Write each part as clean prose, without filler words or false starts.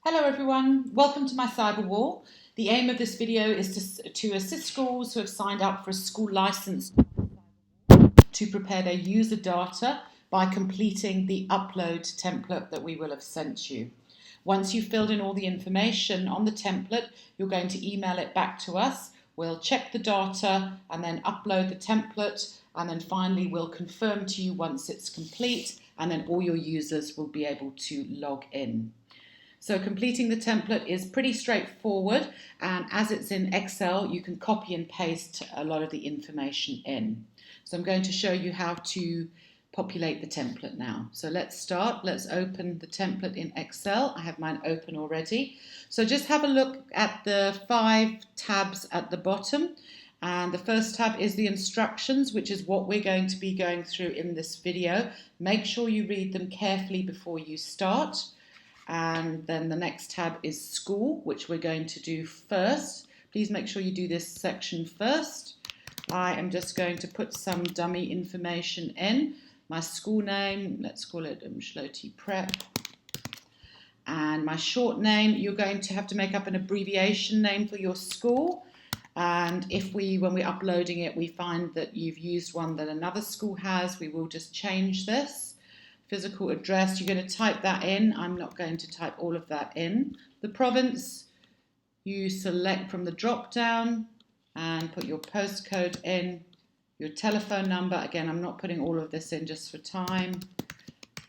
Hello everyone, welcome to my Cyberwall. The aim of this video is to assist schools who have signed up for a school license to prepare their user data by completing the upload template that we will have sent you. Once you've filled in all the information on the template, you're going to email it back to us. We'll check the data and then upload the template, and then finally we'll confirm to you once it's complete, and then all your users will be able to log in. So completing the template is pretty straightforward, and as it's in Excel, you can copy and paste a lot of the information in. So I'm going to show you how to populate the template now. So let's start. Let's open the template in Excel. I have mine open already. So just have a look at the 5 tabs at the bottom. And the first tab is the instructions, which is what we're going to be going through in this video. Make sure you read them carefully before you start. And then the next tab is school, which we're going to do first. Please make sure you do this section first. I am just going to put some dummy information in. My school name, let's call it Umshloti Prep. And my short name, you're going to have to make up an abbreviation name for your school. And if when we're uploading it, we find that you've used one that another school has, we will just change this. Physical address, you're going to type that in. I'm not going to type all of that in. The province, you select from the drop down and put your postcode in. Your telephone number, again, I'm not putting all of this in just for time.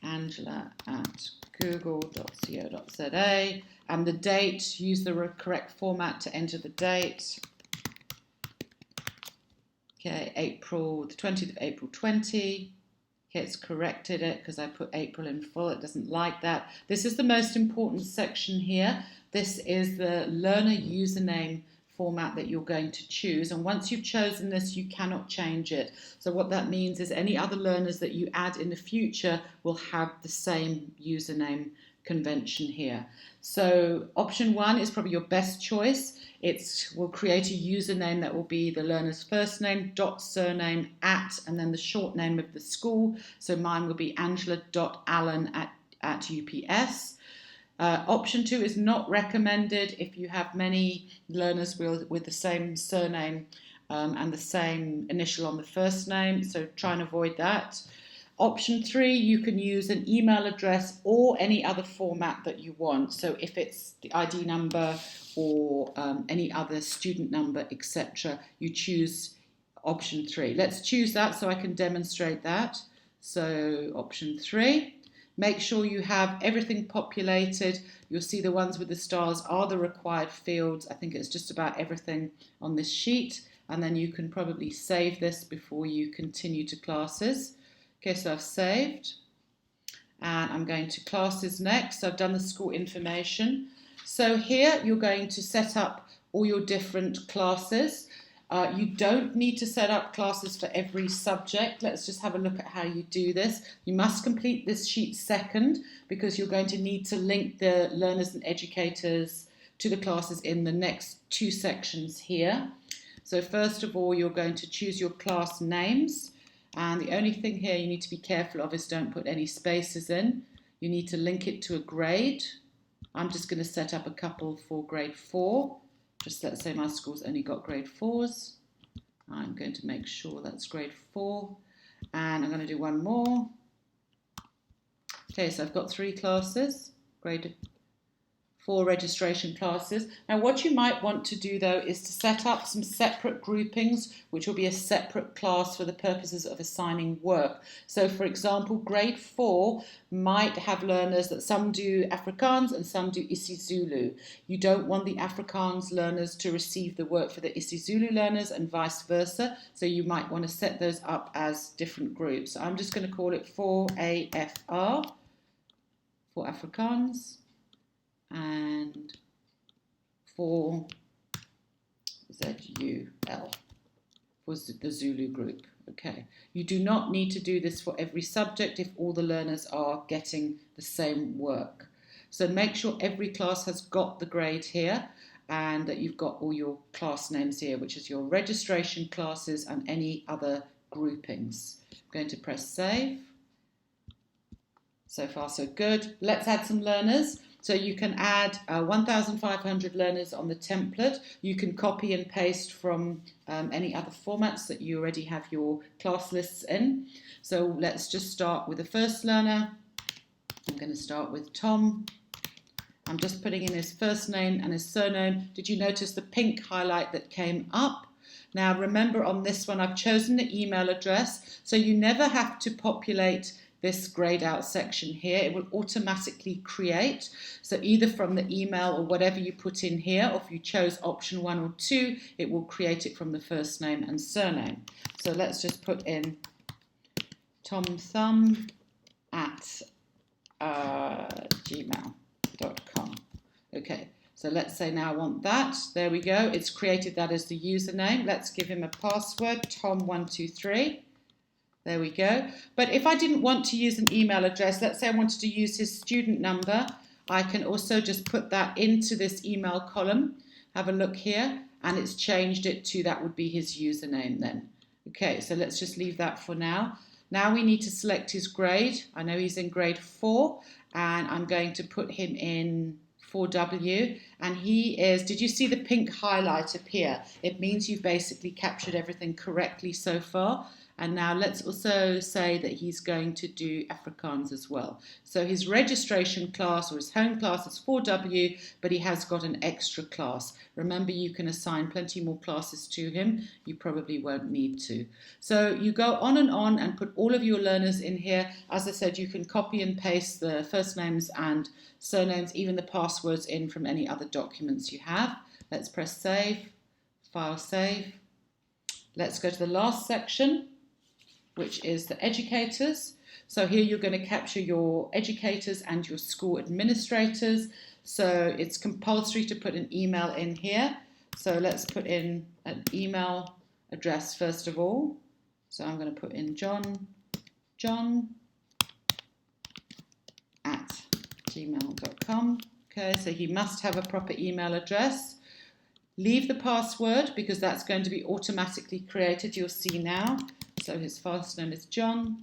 angela@google.co.za. And the date, use the correct format to enter the date. Okay, the 20th of April 20. Okay, it's corrected it because I put April in full. It doesn't like that. This is the most important section here. This is the learner username format that you're going to choose. And once you've chosen this, you cannot change it. So what that means is any other learners that you add in the future will have the same username convention here. So option 1 is probably your best choice. It will create a username that will be the learner's first name, surname, and then the short name of the school. So mine will be angela.allen at UPS. Option 2 is not recommended if you have many learners with the same surname and the same initial on the first name. So try and avoid that. Option 3, you can use an email address or any other format that you want. So if it's the ID number or any other student number, etc., you choose option 3. Let's choose that so I can demonstrate that. So option 3, make sure you have everything populated. You'll see the ones with the stars are the required fields. I think it's just about everything on this sheet. And then you can probably save this before you continue to classes. Okay, so I've saved, and I'm going to classes next. So I've done the school information. So here you're going to set up all your different classes. You don't need to set up classes for every subject. Let's just have a look at how you do this. You must complete this sheet second because you're going to need to link the learners and educators to the classes in the next 2 sections here. So first of all, you're going to choose your class names. And the only thing here you need to be careful of is don't put any spaces in. You need to link it to a grade. I'm just going to set up a couple for grade 4. Just let's say my school's only got grade 4s. I'm going to make sure that's grade 4. And I'm going to do one more. Okay, so I've got 3 classes, grade 4 registration classes. Now what you might want to do though is to set up some separate groupings, which will be a separate class for the purposes of assigning work. So for example, grade 4 might have learners that some do Afrikaans and some do isiZulu. You don't want the Afrikaans learners to receive the work for the isiZulu learners and vice versa. So you might want to set those up as different groups. So I'm just going to call it 4AFR, for Afrikaans, and 4ZUL for the Zulu group. Okay, you do not need to do this for every subject if all the learners are getting the same work. So make sure every class has got the grade here and that you've got all your class names here, which is your registration classes and any other groupings. I'm going to press save. So far so good. Let's add some learners. So you can add 1,500 learners on the template. You can copy and paste from any other formats that you already have your class lists in. So let's just start with the first learner. I'm going to start with Tom. I'm just putting in his first name and his surname. Did you notice the pink highlight that came up? Now remember, on this one I've chosen the email address, so you never have to populate this grayed out section here. It will automatically create. So either from the email or whatever you put in here, or if you chose option 1 or 2, it will create it from the first name and surname. So let's just put in tomthumb at gmail.com. Okay, so let's say now I want that. There we go. It's created that as the username. Let's give him a password, Tom123. There we go. But if I didn't want to use an email address, let's say I wanted to use his student number, I can also just put that into this email column. Have a look here, and it's changed it to that would be his username then. Okay, so let's just leave that for now. Now we need to select his grade. I know he's in grade 4, and I'm going to put him in 4W, and he is, did you see the pink highlight appear? It means you've basically captured everything correctly so far. And now let's also say that he's going to do Afrikaans as well. So his registration class or his home class is 4W, but he has got an extra class. Remember, you can assign plenty more classes to him. You probably won't need to. So you go on and put all of your learners in here. As I said, you can copy and paste the first names and surnames, even the passwords in from any other documents you have. Let's press save, file save. Let's go to the last section, which is the educators. So here you're going to capture your educators and your school administrators. So it's compulsory to put an email in here. So let's put in an email address first of all. So I'm going to put in John at gmail.com. Okay, so he must have a proper email address. Leave the password because that's going to be automatically created. You'll see now. So his first name is John,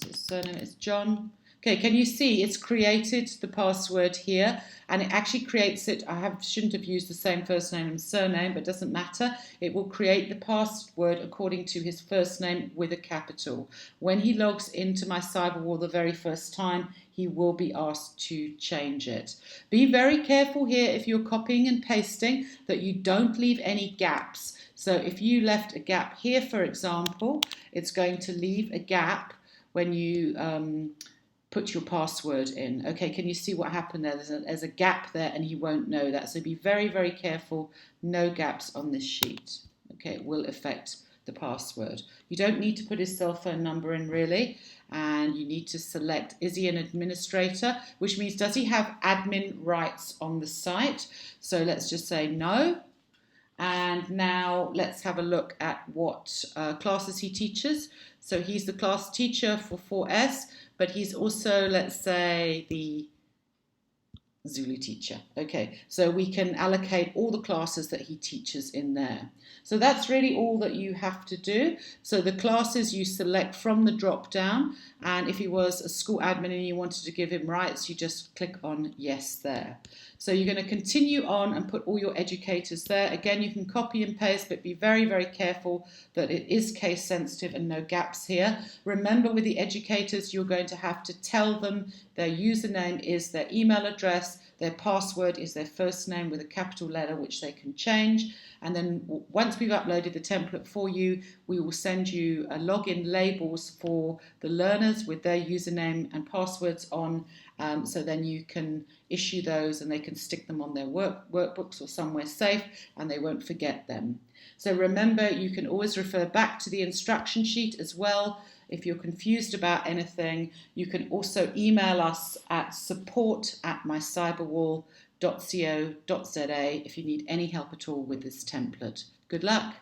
his surname is John. Okay, can you see it's created the password here, and it actually creates it. Shouldn't have used the same first name and surname, but it doesn't matter. It will create the password according to his first name with a capital. When he logs into my Cyberwall the very first time, he will be asked to change it. Be very careful here if you're copying and pasting that you don't leave any gaps. So if you left a gap here, for example, it's going to leave a gap when you put your password in. Okay, can you see what happened there? There's a gap there and he won't know that. So be very, very careful. No gaps on this sheet. Okay, it will affect the password. You don't need to put his cell phone number in really. And you need to select, is he an administrator? Which means, does he have admin rights on the site? So let's just say no. And now let's have a look at what classes he teaches. So he's the class teacher for 4S, but he's also, let's say, the Zulu teacher. Okay, so we can allocate all the classes that he teaches in there. So that's really all that you have to do. So the classes you select from the drop down, and if he was a school admin and you wanted to give him rights, you just click on yes there. So you're going to continue on and put all your educators there. Again, you can copy and paste, but be very, very careful that it is case sensitive and no gaps here. Remember, with the educators, you're going to have to tell them their username is their email address, their password is their first name with a capital letter, which they can change. And then once we've uploaded the template for you, we will send you login labels for the learners with their username and passwords on. So then you can issue those and they can stick them on their workbooks or somewhere safe and they won't forget them. So remember, you can always refer back to the instruction sheet as well. If you're confused about anything, you can also email us at support@mycyberwall.co.za if you need any help at all with this template. Good luck.